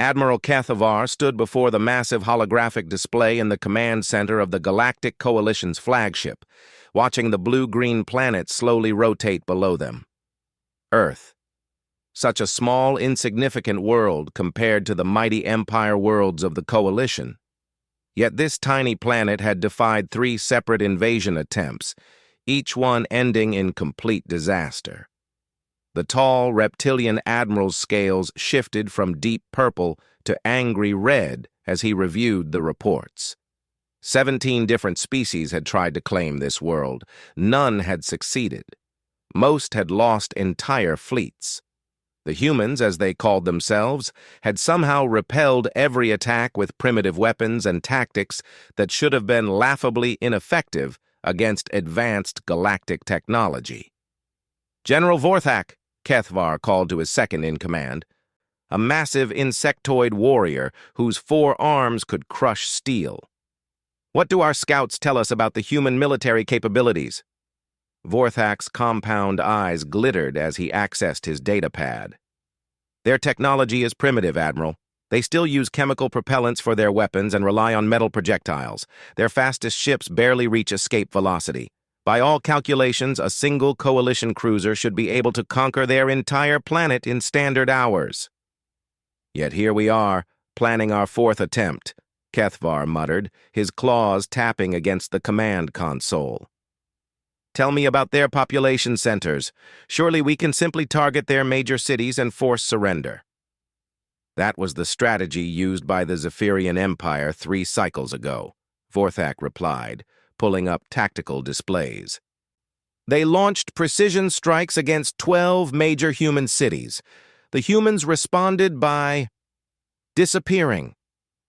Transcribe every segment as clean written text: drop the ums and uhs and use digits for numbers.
Admiral Kethavar stood before the massive holographic display in the command center of the Galactic Coalition's flagship, watching the blue-green planet slowly rotate below them. Earth. Such a small, insignificant world compared to the mighty empire worlds of the Coalition. Yet this tiny planet had defied 3 separate invasion attempts, each one ending in complete disaster. The tall, reptilian admiral's scales shifted from deep purple to angry red as he reviewed the reports. 17 different species had tried to claim this world. None had succeeded. Most had lost entire fleets. The humans, as they called themselves, had somehow repelled every attack with primitive weapons and tactics that should have been laughably ineffective against advanced galactic technology. "General Vorthak," Kethavar called to his second-in-command, a massive insectoid warrior whose 4 arms could crush steel. "What do our scouts tell us about the human military capabilities?" Vorthak's compound eyes glittered as he accessed his datapad. "Their technology is primitive, Admiral. They still use chemical propellants for their weapons and rely on metal projectiles. Their fastest ships barely reach escape velocity. By all calculations, a single coalition cruiser should be able to conquer their entire planet in standard hours." "Yet here we are, planning our 4th attempt," Kethavar muttered, his claws tapping against the command console. "Tell me about their population centers. Surely we can simply target their major cities and force surrender." "That was the strategy used by the Zephyrian Empire 3 cycles ago," Vorthak replied, pulling up tactical displays. "They launched precision strikes against 12 major human cities. The humans responded by disappearing.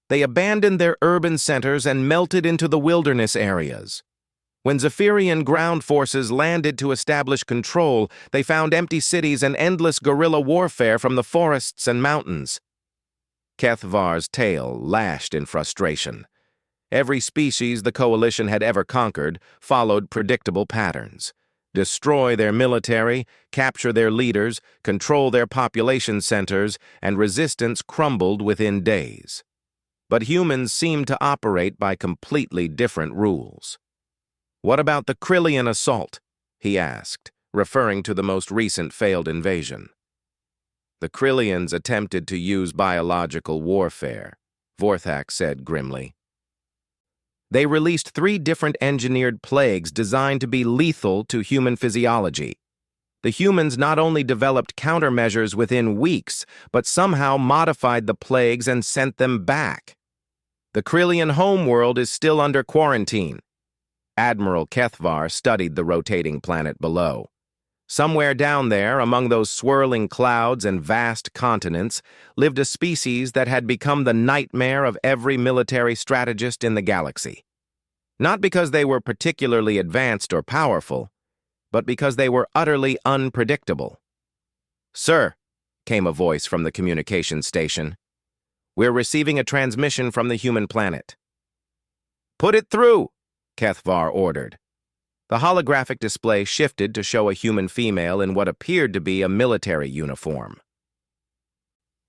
They abandoned their urban centers and melted into the wilderness areas. When Zephyrian ground forces landed to establish control, they found empty cities and endless guerrilla warfare from the forests and mountains." Kethavar's tail lashed in frustration. Every species the Coalition had ever conquered followed predictable patterns. Destroy their military, capture their leaders, control their population centers, and resistance crumbled within days. But humans seemed to operate by completely different rules. "What about the Krillian assault?" he asked, referring to the most recent failed invasion. "The Krillians attempted to use biological warfare," Vorthak said grimly. "They released 3 different engineered plagues designed to be lethal to human physiology. The humans not only developed countermeasures within weeks, but somehow modified the plagues and sent them back. The Krillian homeworld is still under quarantine." Admiral Kethavar studied the rotating planet below. Somewhere down there, among those swirling clouds and vast continents, lived a species that had become the nightmare of every military strategist in the galaxy. Not because they were particularly advanced or powerful, but because they were utterly unpredictable. "Sir," came a voice from the communications station, "we're receiving a transmission from the human planet." "Put it through," Kethavar ordered. The holographic display shifted to show a human female in what appeared to be a military uniform.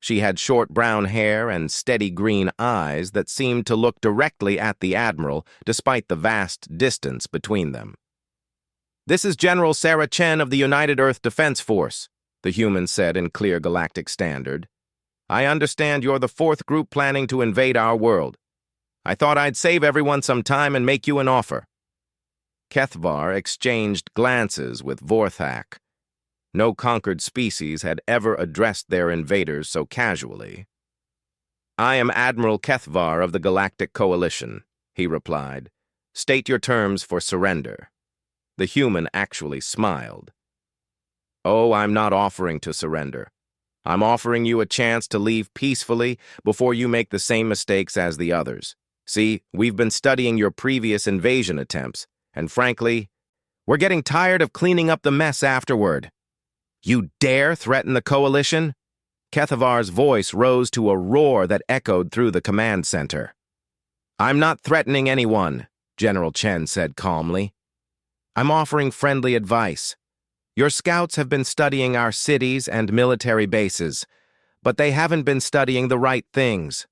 She had short brown hair and steady green eyes that seemed to look directly at the Admiral, despite the vast distance between them. "This is General Sarah Chen of the United Earth Defense Force," the human said in clear galactic standard. "I understand you're the 4th group planning to invade our world. I thought I'd save everyone some time and make you an offer." Kethavar exchanged glances with Vorthak. No conquered species had ever addressed their invaders so casually. "I am Admiral Kethavar of the Galactic Coalition," he replied. "State your terms for surrender." The human actually smiled. "Oh, I'm not offering to surrender. I'm offering you a chance to leave peacefully before you make the same mistakes as the others. See, we've been studying your previous invasion attempts, and frankly, we're getting tired of cleaning up the mess afterward." "You dare threaten the Coalition?" Kethavar's voice rose to a roar that echoed through the command center. "I'm not threatening anyone," General Chen said calmly. "I'm offering friendly advice. Your scouts have been studying our cities and military bases. But they haven't been studying the right things.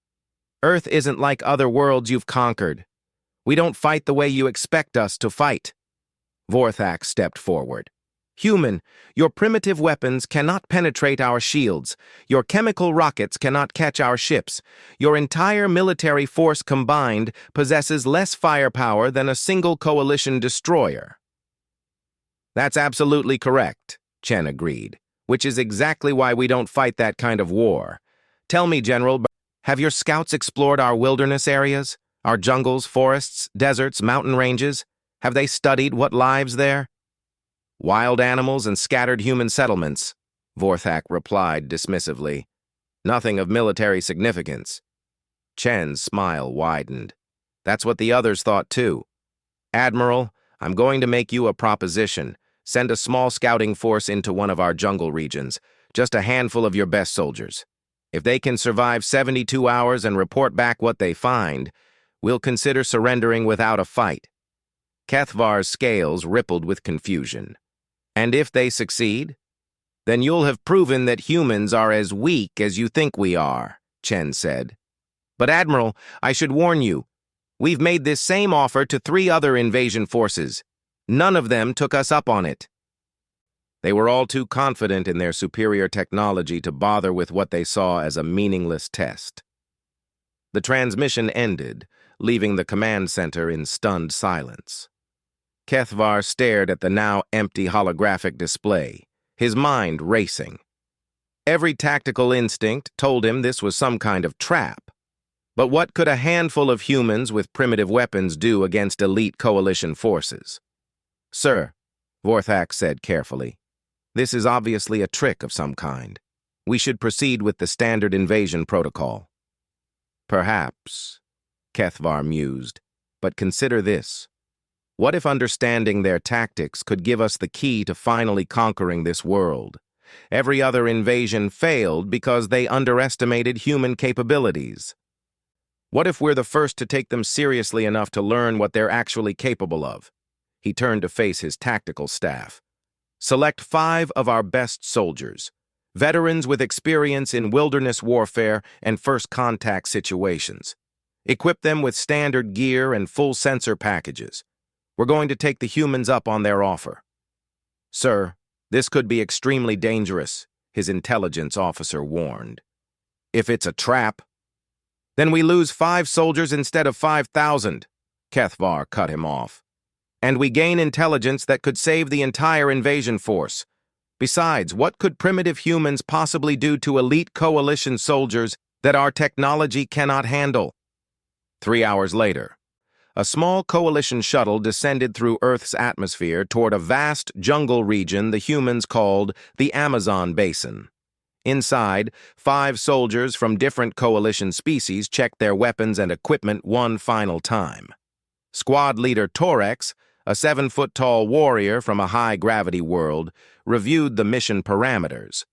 Earth isn't like other worlds you've conquered. We don't fight the way you expect us to fight. Vorthak stepped forward. Human, your primitive weapons cannot penetrate our shields. Your chemical rockets cannot catch our ships. Your entire military force combined possesses less firepower than a single coalition destroyer. That's absolutely correct, Chen agreed, which is exactly why we don't fight that kind of war. Tell me, General, have your scouts explored our wilderness areas? Our jungles, forests, deserts, mountain ranges? Have they studied what lives there? Wild animals and scattered human settlements, Vorthak replied dismissively. Nothing of military significance. Chen's smile widened. That's what the others thought too. Admiral, I'm going to make you a proposition. Send a small scouting force into one of our jungle regions, just a handful of your best soldiers. If they can survive 72 hours and report back what they find, we'll consider surrendering without a fight. Kethvar's scales rippled with confusion. And if they succeed? Then you'll have proven that humans are as weak as you think we are, Chen said. But Admiral, I should warn you, we've made this same offer to 3 other invasion forces. None of them took us up on it. They were all too confident in their superior technology to bother with what they saw as a meaningless test. The transmission ended, leaving the command center in stunned silence. Kethvar stared at the now empty holographic display, his mind racing. Every tactical instinct told him this was some kind of trap. But what could a handful of humans with primitive weapons do against elite coalition forces? Sir, Vorthak said carefully, this is obviously a trick of some kind. We should proceed with the standard invasion protocol. Perhaps, Kethvar mused, but consider this. What if understanding their tactics could give us the key to finally conquering this world? Every other invasion failed because they underestimated human capabilities. What if we're the first to take them seriously enough to learn what they're actually capable of? He turned to face his tactical staff. Select 5 of our best soldiers, veterans with experience in wilderness warfare and first contact situations. Equip them with standard gear and full sensor packages. We're going to take the humans up on their offer. Sir, this could be extremely dangerous, his intelligence officer warned. If it's a trap, then we lose 5 soldiers instead of 5,000, Kethvar cut him off. And we gain intelligence that could save the entire invasion force. Besides, what could primitive humans possibly do to elite coalition soldiers that our technology cannot handle? 3 hours later, a small coalition shuttle descended through Earth's atmosphere toward a vast jungle region the humans called the Amazon Basin. Inside, 5 soldiers from different coalition species checked their weapons and equipment one final time. Squad leader Torx, a 7-foot-tall warrior from a high-gravity world, reviewed the mission parameters.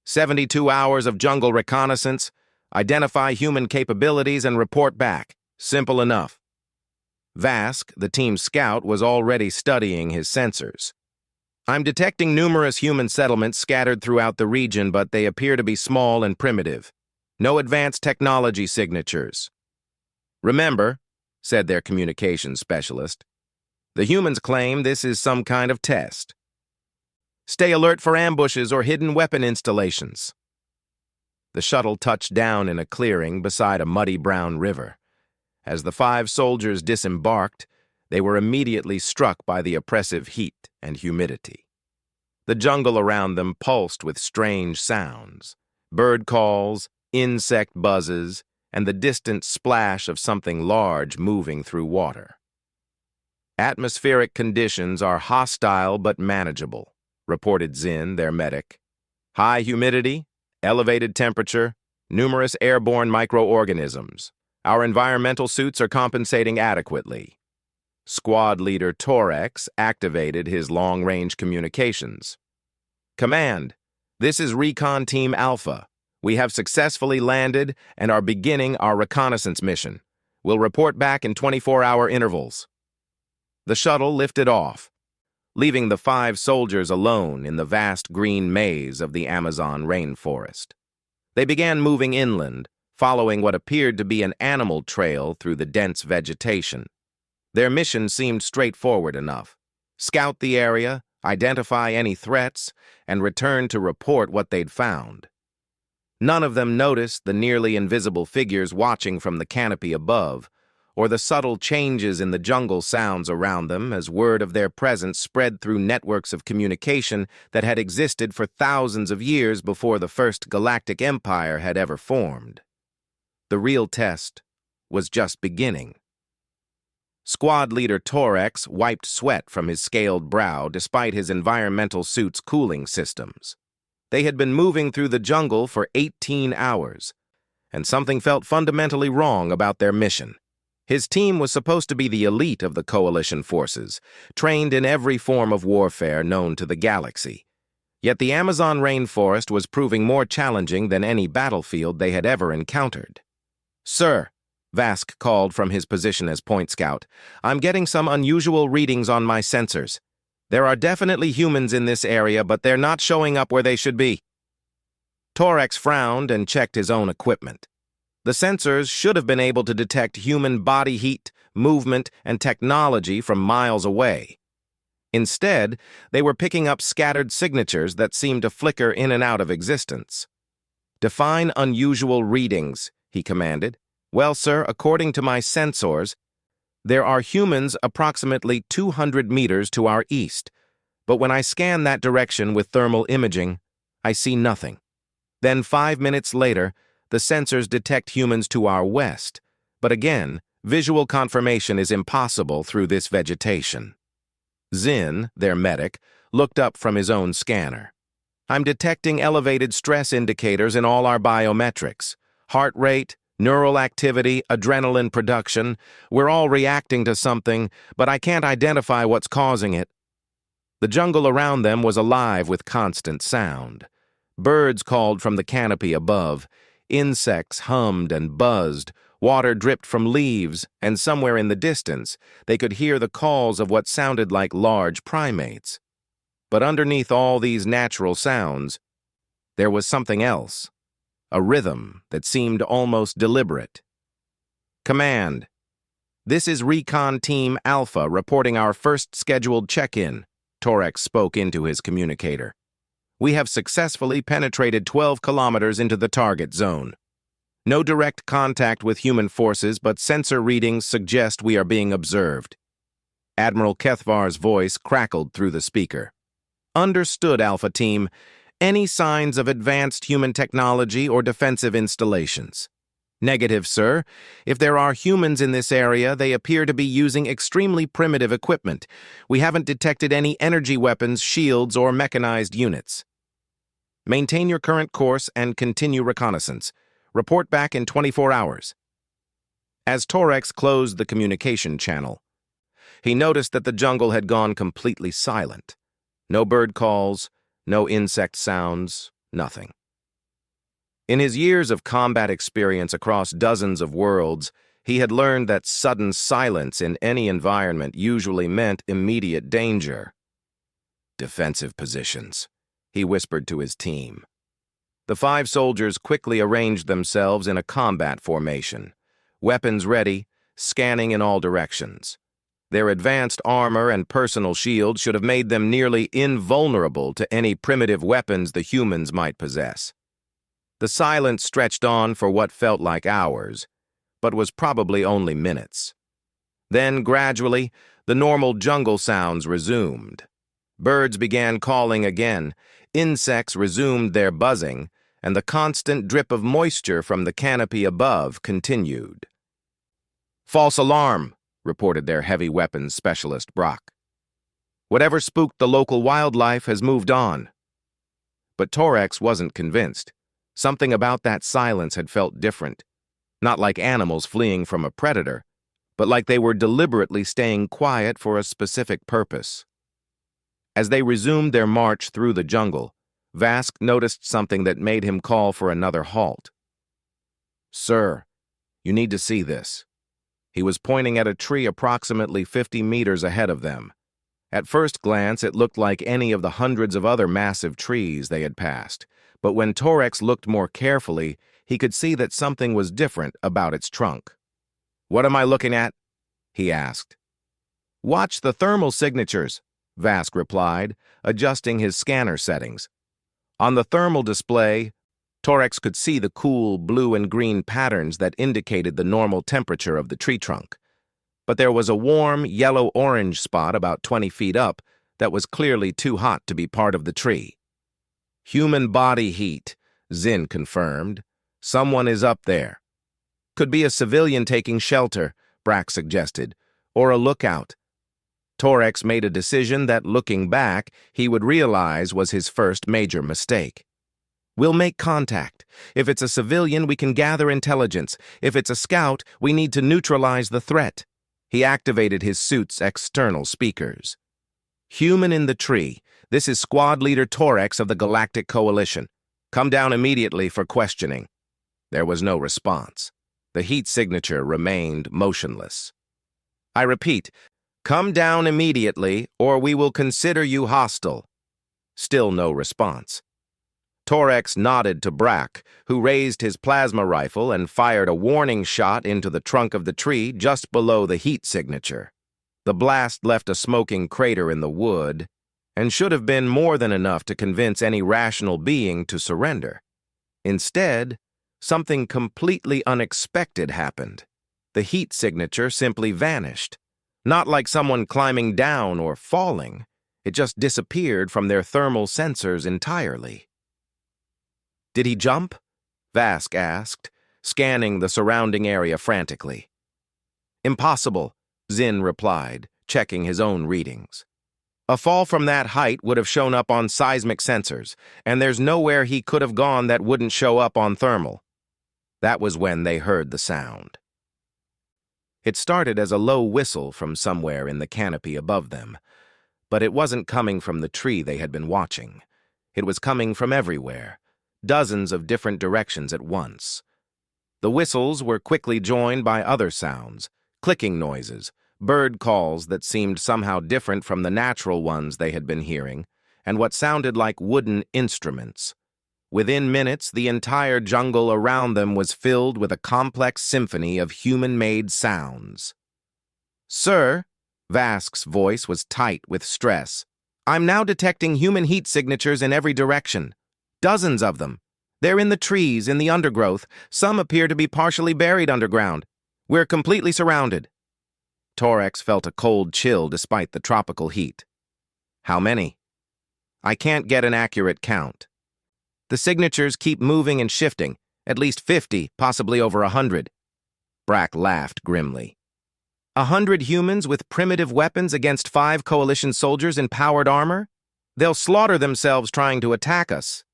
72 hours of jungle reconnaissance, identify human capabilities, and report back. Simple enough. Vask, the team's scout, was already studying his sensors. I'm detecting numerous human settlements scattered throughout the region, but they appear to be small and primitive. No advanced technology signatures. Remember, said their communications specialist, the humans claim this is some kind of test. Stay alert for ambushes or hidden weapon installations. The shuttle touched down in a clearing beside a muddy brown river. As the 5 soldiers disembarked, they were immediately struck by the oppressive heat and humidity. The jungle around them pulsed with strange sounds, bird calls, insect buzzes, and the distant splash of something large moving through water. Atmospheric conditions are hostile but manageable, reported Zin, their medic. High humidity, elevated temperature, numerous airborne microorganisms. Our environmental suits are compensating adequately. Squad leader Torx activated his long-range communications. Command, this is Recon Team Alpha. We have successfully landed and are beginning our reconnaissance mission. We'll report back in 24-hour intervals. The shuttle lifted off, leaving the 5 soldiers alone in the vast green maze of the Amazon rainforest. They began moving inland, following what appeared to be an animal trail through the dense vegetation. Their mission seemed straightforward enough: scout the area, identify any threats, and return to report what they'd found. None of them noticed the nearly invisible figures watching from the canopy above, or the subtle changes in the jungle sounds around them as word of their presence spread through networks of communication that had existed for thousands of years before the first galactic empire had ever formed. The real test was just beginning. Squad leader Torx wiped sweat from his scaled brow despite his environmental suit's cooling systems. They had been moving through the jungle for 18 hours, and something felt fundamentally wrong about their mission. His team was supposed to be the elite of the Coalition forces, trained in every form of warfare known to the galaxy. Yet the Amazon rainforest was proving more challenging than any battlefield they had ever encountered. "Sir," Vask called from his position as point scout, "I'm getting some unusual readings on my sensors. There are definitely humans in this area, but they're not showing up where they should be." Torx frowned and checked his own equipment. The sensors should have been able to detect human body heat, movement, and technology from miles away. Instead, they were picking up scattered signatures that seemed to flicker in and out of existence. "Define unusual readings," he commanded. "Well, sir, according to my sensors, there are humans approximately 200 meters to our east, but when I scan that direction with thermal imaging, I see nothing. Then 5 minutes later, the sensors detect humans to our west, but again, visual confirmation is impossible through this vegetation." Zinn, their medic, looked up from his own scanner. "I'm detecting elevated stress indicators in all our biometrics. Heart rate, neural activity, adrenaline production. We're all reacting to something, but I can't identify what's causing it." The jungle around them was alive with constant sound. Birds called from the canopy above. Insects hummed and buzzed, water dripped from leaves, and somewhere in the distance, they could hear the calls of what sounded like large primates. But underneath all these natural sounds, there was something else, a rhythm that seemed almost deliberate. "Command, this is Recon Team Alpha reporting our first scheduled check-in," Torx spoke into his communicator. "We have successfully penetrated 12 kilometers into the target zone. No direct contact with human forces, but sensor readings suggest we are being observed." Admiral Kethvar's voice crackled through the speaker. "Understood, Alpha Team. Any signs of advanced human technology or defensive installations?" "Negative, sir. If there are humans in this area, they appear to be using extremely primitive equipment. We haven't detected any energy weapons, shields, or mechanized units." "Maintain your current course and continue reconnaissance. Report back in 24 hours. As Torx closed the communication channel, he noticed that the jungle had gone completely silent. No bird calls, no insect sounds, nothing. In his years of combat experience across dozens of worlds, he had learned that sudden silence in any environment usually meant immediate danger. "Defensive positions," he whispered to his team. The 5 soldiers quickly arranged themselves in a combat formation, weapons ready, scanning in all directions. Their advanced armor and personal shields should have made them nearly invulnerable to any primitive weapons the humans might possess. The silence stretched on for what felt like hours, but was probably only minutes. Then, gradually, the normal jungle sounds resumed. Birds began calling again, insects resumed their buzzing, and the constant drip of moisture from the canopy above continued. "False alarm," reported their heavy weapons specialist Brock. "Whatever spooked the local wildlife has moved on." But Torx wasn't convinced. Something about that silence had felt different. Not like animals fleeing from a predator, but like they were deliberately staying quiet for a specific purpose. As they resumed their march through the jungle, Vask noticed something that made him call for another halt. "Sir, you need to see this." He was pointing at a tree approximately 50 meters ahead of them. At first glance, it looked like any of the hundreds of other massive trees they had passed, but when Torex looked more carefully, he could see that something was different about its trunk. "What am I looking at?" he asked. "Watch the thermal signatures," Vask replied, adjusting his scanner settings. On the thermal display, Torex could see the cool blue and green patterns that indicated the normal temperature of the tree trunk. But there was a warm, yellow-orange spot about 20 feet up that was clearly too hot to be part of the tree. "Human body heat," Zinn confirmed. "Someone is up there." "Could be a civilian taking shelter," Brack suggested, "or a lookout." Torex made a decision that, looking back, he would realize was his first major mistake. "We'll make contact. If it's a civilian, we can gather intelligence. If it's a scout, we need to neutralize the threat." He activated his suit's external speakers. "Human in the tree. This is Squad Leader Torex of the Galactic Coalition. Come down immediately for questioning." There was no response. The heat signature remained motionless. "I repeat, come down immediately, or we will consider you hostile." Still no response. Torex nodded to Brack, who raised his plasma rifle and fired a warning shot into the trunk of the tree just below the heat signature. The blast left a smoking crater in the wood, and should have been more than enough to convince any rational being to surrender. Instead, something completely unexpected happened. The heat signature simply vanished. Not like someone climbing down or falling. It just disappeared from their thermal sensors entirely. "Did he jump?" Vask asked, scanning the surrounding area frantically. "Impossible," Zinn replied, checking his own readings. "A fall from that height would have shown up on seismic sensors, and there's nowhere he could have gone that wouldn't show up on thermal." That was when they heard the sound. It started as a low whistle from somewhere in the canopy above them, but it wasn't coming from the tree they had been watching. It was coming from everywhere, dozens of different directions at once. The whistles were quickly joined by other sounds, clicking noises, bird calls that seemed somehow different from the natural ones they had been hearing, and what sounded like wooden instruments. Within minutes, the entire jungle around them was filled with a complex symphony of human-made sounds. "Sir," Vask's voice was tight with stress, "I'm now detecting human heat signatures in every direction. Dozens of them. They're in the trees, in the undergrowth. Some appear to be partially buried underground. We're completely surrounded." Torex felt a cold chill despite the tropical heat. "How many?" "I can't get an accurate count. The signatures keep moving and shifting, at least 50, possibly over 100. Brack laughed grimly. 100 humans with primitive weapons against 5 coalition soldiers in powered armor? They'll slaughter themselves trying to attack us."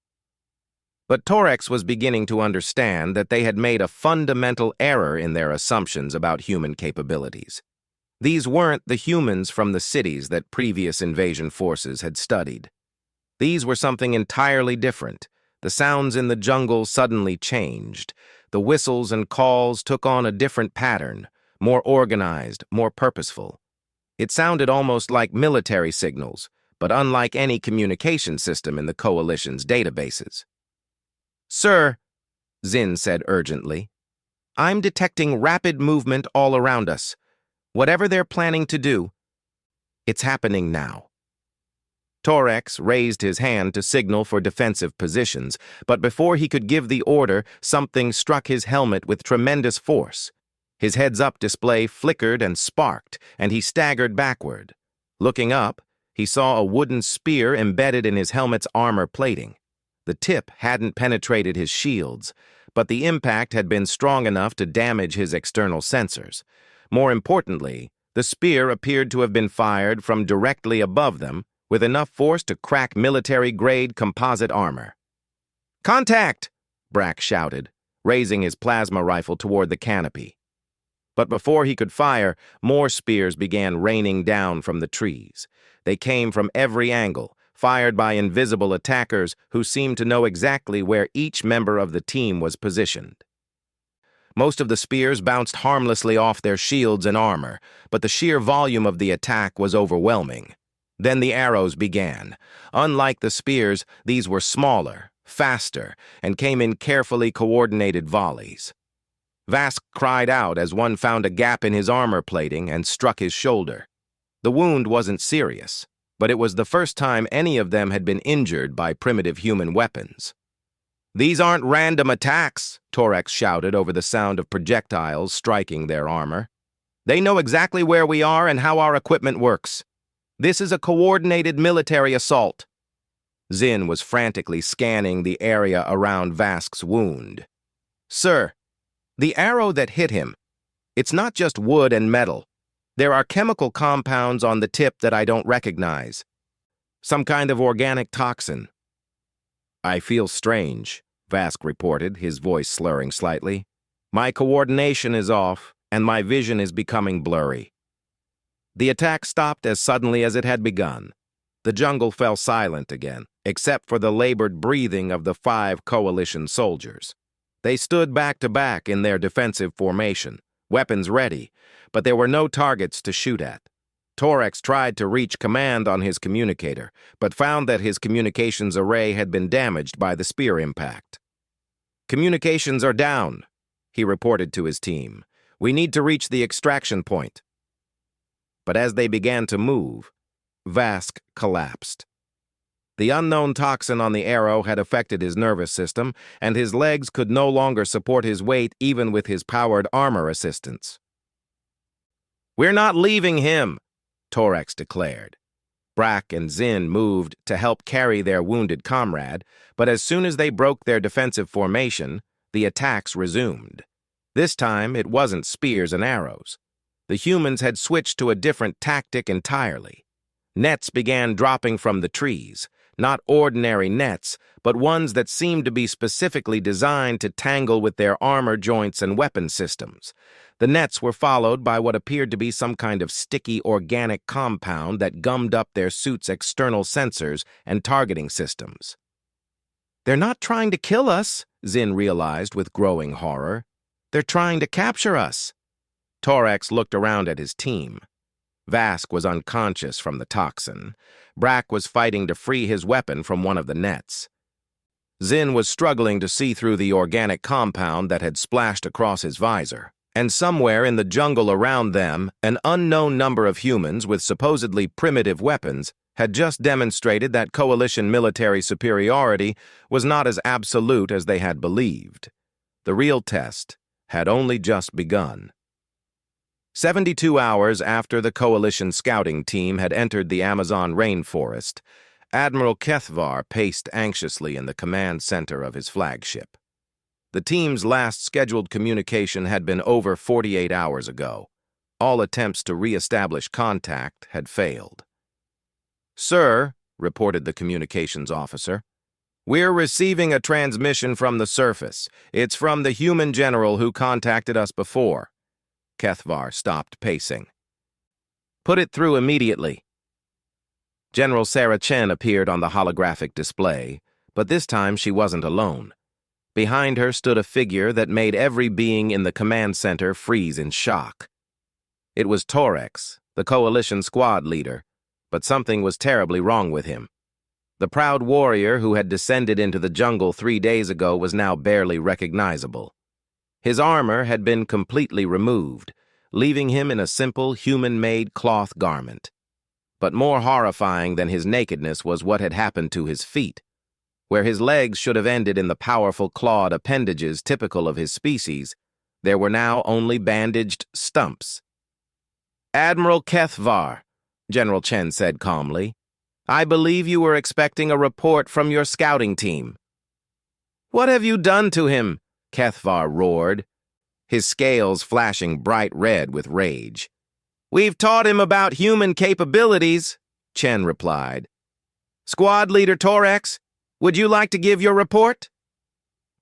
But Torex was beginning to understand that they had made a fundamental error in their assumptions about human capabilities. These weren't the humans from the cities that previous invasion forces had studied. These were something entirely different. The sounds in the jungle suddenly changed. The whistles and calls took on a different pattern, more organized, more purposeful. It sounded almost like military signals, but unlike any communication system in the Coalition's databases. "Sir," Zinn said urgently, "I'm detecting rapid movement all around us. Whatever they're planning to do, it's happening now." Torex raised his hand to signal for defensive positions, but before he could give the order, something struck his helmet with tremendous force. His heads-up display flickered and sparked, and he staggered backward. Looking up, he saw a wooden spear embedded in his helmet's armor plating. The tip hadn't penetrated his shields, but the impact had been strong enough to damage his external sensors. More importantly, the spear appeared to have been fired from directly above them, with enough force to crack military-grade composite armor. "Contact!" Brack shouted, raising his plasma rifle toward the canopy. But before he could fire, more spears began raining down from the trees. They came from every angle, fired by invisible attackers who seemed to know exactly where each member of the team was positioned. Most of the spears bounced harmlessly off their shields and armor, but the sheer volume of the attack was overwhelming. Then the arrows began. Unlike the spears, these were smaller, faster, and came in carefully coordinated volleys. Vask cried out as one found a gap in his armor plating and struck his shoulder. The wound wasn't serious, but it was the first time any of them had been injured by primitive human weapons. "These aren't random attacks," Torex shouted over the sound of projectiles striking their armor. "They know exactly where we are and how our equipment works. This is a coordinated military assault." Zin was frantically scanning the area around Vask's wound. "Sir, the arrow that hit him, it's not just wood and metal. There are chemical compounds on the tip that I don't recognize. Some kind of organic toxin." "I feel strange," Vask reported, his voice slurring slightly. "My coordination is off, and my vision is becoming blurry." The attack stopped as suddenly as it had begun. The jungle fell silent again, except for the labored breathing of the 5 coalition soldiers. They stood back to back in their defensive formation, weapons ready, but there were no targets to shoot at. Torex tried to reach command on his communicator, but found that his communications array had been damaged by the spear impact. "Communications are down," he reported to his team. "We need to reach the extraction point." But as they began to move, Vask collapsed. The unknown toxin on the arrow had affected his nervous system, and his legs could no longer support his weight even with his powered armor assistance. "We're not leaving him," Torex declared. Brack and Zin moved to help carry their wounded comrade, but as soon as they broke their defensive formation, the attacks resumed. This time, it wasn't spears and arrows. The humans had switched to a different tactic entirely. Nets began dropping from the trees, not ordinary nets, but ones that seemed to be specifically designed to tangle with their armor joints and weapon systems. The nets were followed by what appeared to be some kind of sticky organic compound that gummed up their suits' external sensors and targeting systems. "They're not trying to kill us," Zin realized with growing horror. "They're trying to capture us." Torex looked around at his team. Vask was unconscious from the toxin. Brack was fighting to free his weapon from one of the nets. Zin was struggling to see through the organic compound that had splashed across his visor. And somewhere in the jungle around them, an unknown number of humans with supposedly primitive weapons had just demonstrated that coalition military superiority was not as absolute as they had believed. The real test had only just begun. 72 hours after the coalition scouting team had entered the Amazon rainforest, Admiral Kethvar paced anxiously in the command center of his flagship. The team's last scheduled communication had been over 48 hours ago. All attempts to re-establish contact had failed. "Sir," reported the communications officer, "we're receiving a transmission from the surface. It's from the human general who contacted us before." Kethvar stopped pacing. "Put it through immediately." General Sarah Chen appeared on the holographic display, but this time she wasn't alone. Behind her stood a figure that made every being in the command center freeze in shock. It was Torex, the coalition squad leader, but something was terribly wrong with him. The proud warrior who had descended into the jungle 3 days ago was now barely recognizable. His armor had been completely removed, leaving him in a simple human-made cloth garment. But more horrifying than his nakedness was what had happened to his feet. Where his legs should have ended in the powerful clawed appendages typical of his species, there were now only bandaged stumps. "Admiral Kethvar," General Chen said calmly, "I believe you were expecting a report from your scouting team." "What have you done to him?" Kethvar roared, his scales flashing bright red with rage. "We've taught him about human capabilities," Chen replied. "Squad Leader Torex, would you like to give your report?"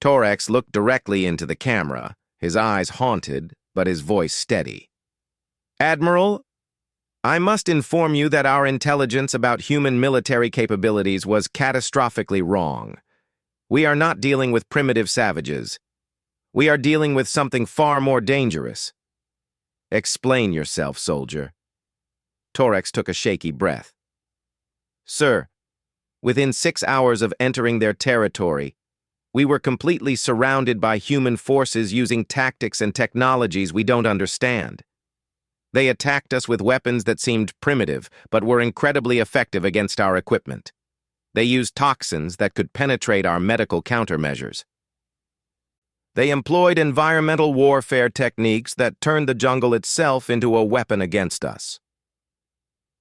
Torex looked directly into the camera, his eyes haunted, but his voice steady. "Admiral, I must inform you that our intelligence about human military capabilities was catastrophically wrong. We are not dealing with primitive savages. We are dealing with something far more dangerous." "Explain yourself, soldier." Torex took a shaky breath. Sir, within 6 hours of entering their territory, we were completely surrounded by human forces using tactics and technologies we don't understand. They attacked us with weapons that seemed primitive, but were incredibly effective against our equipment. They used toxins that could penetrate our medical countermeasures. They employed environmental warfare techniques that turned the jungle itself into a weapon against us.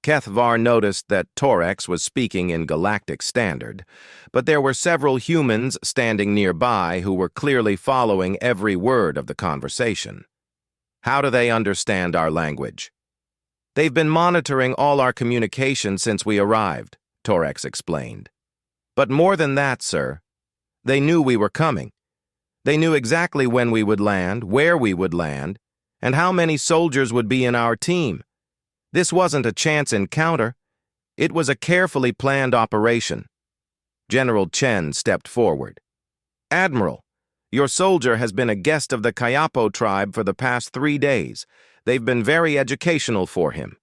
Kethvar noticed that Torex was speaking in Galactic Standard, but there were several humans standing nearby who were clearly following every word of the conversation. How do they understand our language? They've been monitoring all our communication since we arrived, Torex explained. But more than that, sir, they knew we were coming. They knew exactly when we would land, where we would land, and how many soldiers would be in our team. This wasn't a chance encounter. It was a carefully planned operation. General Chen stepped forward. Admiral, your soldier has been a guest of the Kayapo tribe for the past 3 days. They've been very educational for him.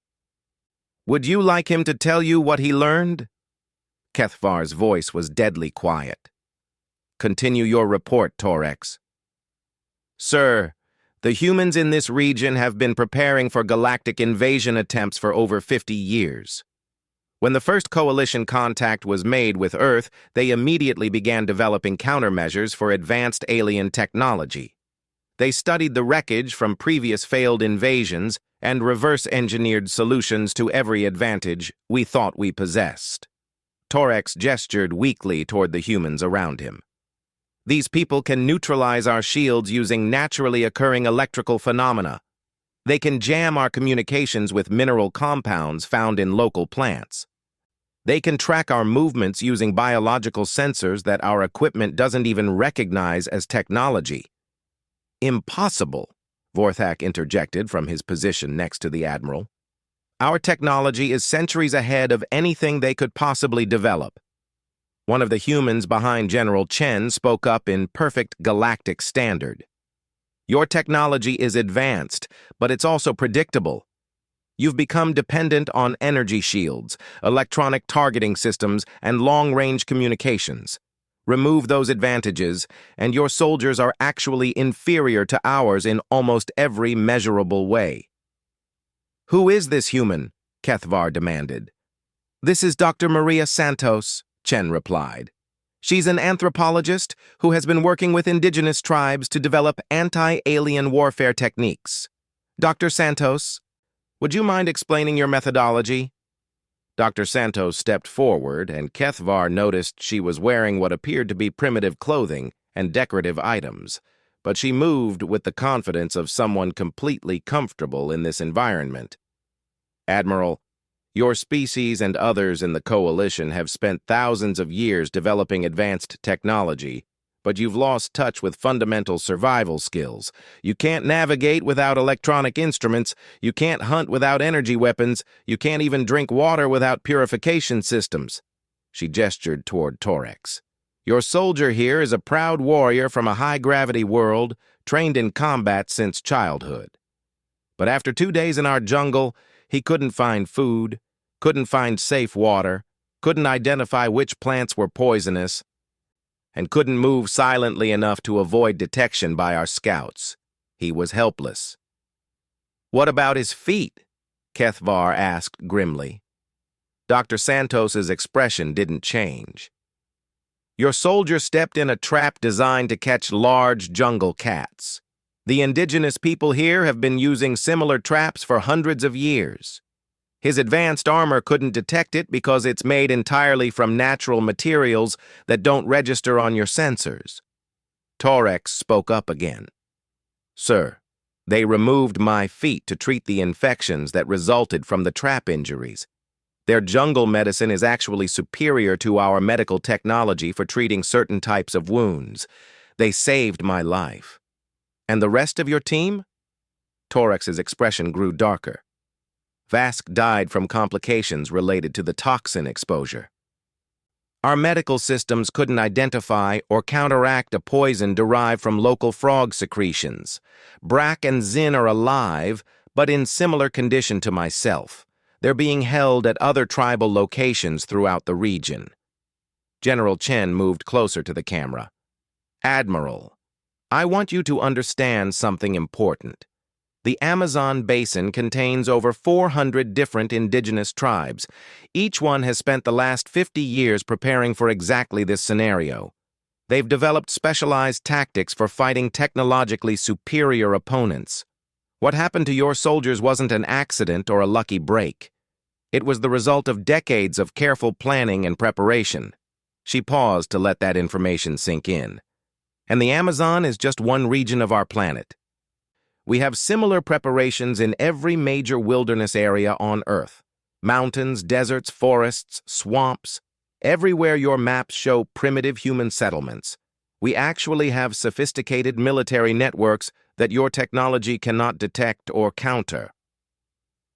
Would you like him to tell you what he learned? Kethvar's voice was deadly quiet. Continue your report, Torex. Sir, the humans in this region have been preparing for galactic invasion attempts for over 50 years. When the first coalition contact was made with Earth, they immediately began developing countermeasures for advanced alien technology. They studied the wreckage from previous failed invasions and reverse-engineered solutions to every advantage we thought we possessed. Torex gestured weakly toward the humans around him. These people can neutralize our shields using naturally occurring electrical phenomena. They can jam our communications with mineral compounds found in local plants. They can track our movements using biological sensors that our equipment doesn't even recognize as technology. Impossible, Vorthak interjected from his position next to the Admiral. Our technology is centuries ahead of anything they could possibly develop. One of the humans behind General Chen spoke up in perfect Galactic Standard. Your technology is advanced, but it's also predictable. You've become dependent on energy shields, electronic targeting systems, and long-range communications. Remove those advantages, and your soldiers are actually inferior to ours in almost every measurable way. Who is this human? Kethvar demanded. This is Dr. Maria Santos, Chen replied. She's an anthropologist who has been working with indigenous tribes to develop anti-alien warfare techniques. Dr. Santos, would you mind explaining your methodology? Dr. Santos stepped forward, and Kethvar noticed she was wearing what appeared to be primitive clothing and decorative items, but she moved with the confidence of someone completely comfortable in this environment. Admiral, your species and others in the Coalition have spent thousands of years developing advanced technology, but you've lost touch with fundamental survival skills. You can't navigate without electronic instruments, you can't hunt without energy weapons, you can't even drink water without purification systems. She gestured toward Torex. Your soldier here is a proud warrior from a high-gravity world, trained in combat since childhood. But after 2 days in our jungle, he couldn't find food, couldn't find safe water, couldn't identify which plants were poisonous, and couldn't move silently enough to avoid detection by our scouts. He was helpless. What about his feet? Kethvar asked grimly. Dr. Santos's expression didn't change. Your soldier stepped in a trap designed to catch large jungle cats. The indigenous people here have been using similar traps for hundreds of years. His advanced armor couldn't detect it because it's made entirely from natural materials that don't register on your sensors. Torex spoke up again. Sir, they removed my feet to treat the infections that resulted from the trap injuries. Their jungle medicine is actually superior to our medical technology for treating certain types of wounds. They saved my life. And the rest of your team? Torex's expression grew darker. Vask died from complications related to the toxin exposure. Our medical systems couldn't identify or counteract a poison derived from local frog secretions. Brack and Zin are alive, but in similar condition to myself. They're being held at other tribal locations throughout the region. General Chen moved closer to the camera. Admiral, I want you to understand something important. The Amazon basin contains over 400 different indigenous tribes. Each one has spent the last 50 years preparing for exactly this scenario. They've developed specialized tactics for fighting technologically superior opponents. What happened to your soldiers wasn't an accident or a lucky break. It was the result of decades of careful planning and preparation. She paused to let that information sink in. And the Amazon is just one region of our planet. We have similar preparations in every major wilderness area on Earth. Mountains, deserts, forests, swamps. Everywhere your maps show primitive human settlements. We actually have sophisticated military networks that your technology cannot detect or counter.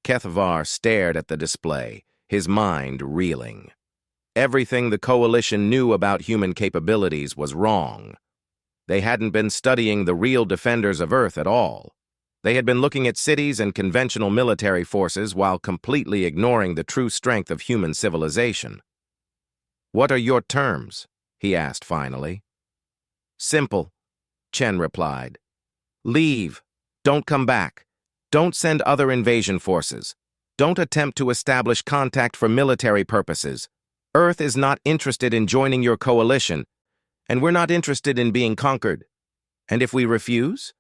Kethvar stared at the display, his mind reeling. Everything the Coalition knew about human capabilities was wrong. They hadn't been studying the real defenders of Earth at all. They had been looking at cities and conventional military forces while completely ignoring the true strength of human civilization. "What are your terms?" he asked finally. "Simple," Chen replied. "Leave. Don't come back. Don't send other invasion forces. Don't attempt to establish contact for military purposes. Earth is not interested in joining your coalition, and we're not interested in being conquered. And if we refuse?"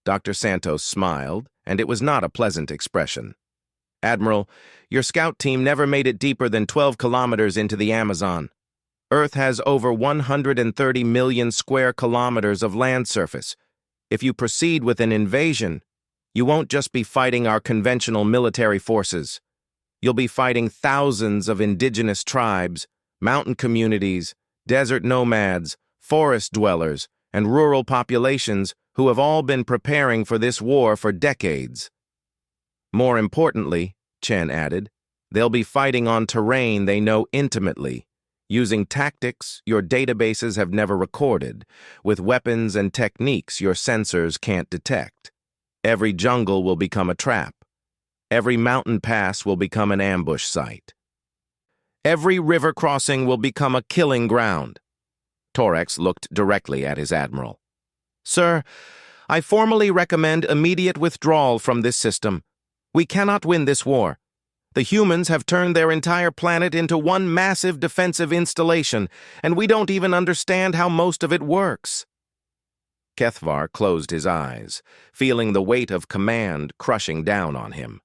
Dr. Santos smiled, and it was not a pleasant expression. "Admiral, your scout team never made it deeper than 12 kilometers into the Amazon. Earth has over 130 million square kilometers of land surface. If you proceed with an invasion, you won't just be fighting our conventional military forces. You'll be fighting thousands of indigenous tribes, mountain communities, desert nomads, forest dwellers, and rural populations who have all been preparing for this war for decades. More importantly," Chen added, "they'll be fighting on terrain they know intimately, using tactics your databases have never recorded, with weapons and techniques your sensors can't detect. Every jungle will become a trap. Every mountain pass will become an ambush site. Every river crossing will become a killing ground." Torex looked directly at his admiral. "Sir, I formally recommend immediate withdrawal from this system. We cannot win this war. The humans have turned their entire planet into one massive defensive installation, and we don't even understand how most of it works." Kethvar closed his eyes, feeling the weight of command crushing down on him.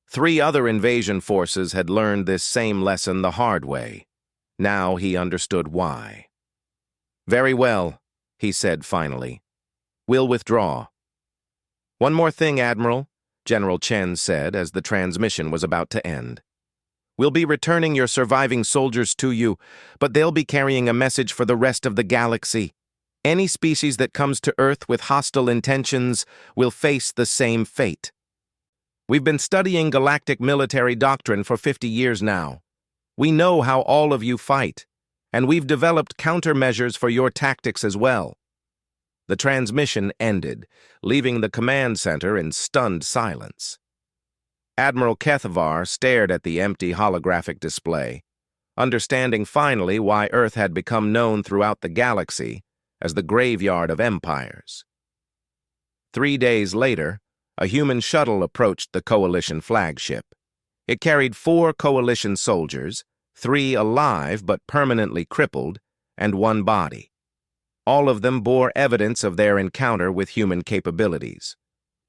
3 other invasion forces had learned this same lesson the hard way. Now he understood why. "Very well," he said finally. "We'll withdraw." "One more thing, Admiral," General Chen said as the transmission was about to end. "We'll be returning your surviving soldiers to you, but they'll be carrying a message for the rest of the galaxy. Any species that comes to Earth with hostile intentions will face the same fate. We've been studying galactic military doctrine for 50 years now. We know how all of you fight, and we've developed countermeasures for your tactics as well." The transmission ended, leaving the command center in stunned silence. Admiral Kethvar stared at the empty holographic display, understanding finally why Earth had become known throughout the galaxy as the graveyard of empires. 3 days later, a human shuttle approached the Coalition flagship. It carried 4 Coalition soldiers, 3 alive but permanently crippled, and 1 body. All of them bore evidence of their encounter with human capabilities.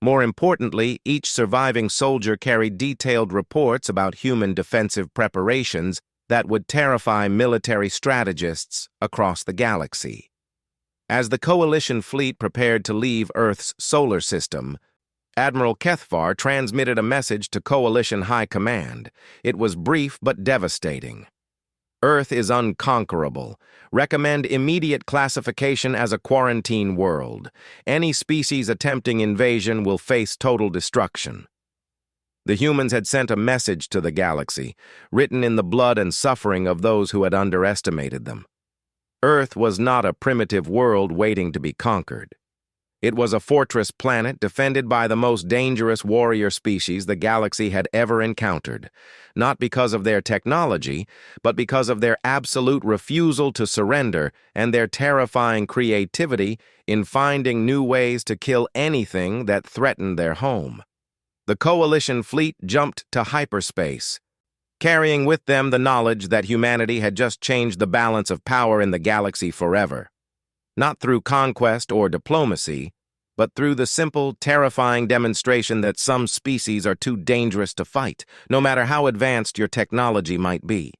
More importantly, each surviving soldier carried detailed reports about human defensive preparations that would terrify military strategists across the galaxy. As the Coalition fleet prepared to leave Earth's solar system, Admiral Kethvar transmitted a message to Coalition High Command. It was brief but devastating. "Earth is unconquerable. Recommend immediate classification as a quarantine world. Any species attempting invasion will face total destruction." The humans had sent a message to the galaxy, written in the blood and suffering of those who had underestimated them. Earth was not a primitive world waiting to be conquered. It was a fortress planet defended by the most dangerous warrior species the galaxy had ever encountered, not because of their technology, but because of their absolute refusal to surrender and their terrifying creativity in finding new ways to kill anything that threatened their home. The Coalition fleet jumped to hyperspace, carrying with them the knowledge that humanity had just changed the balance of power in the galaxy forever. Not through conquest or diplomacy, but through the simple, terrifying demonstration that some species are too dangerous to fight, no matter how advanced your technology might be.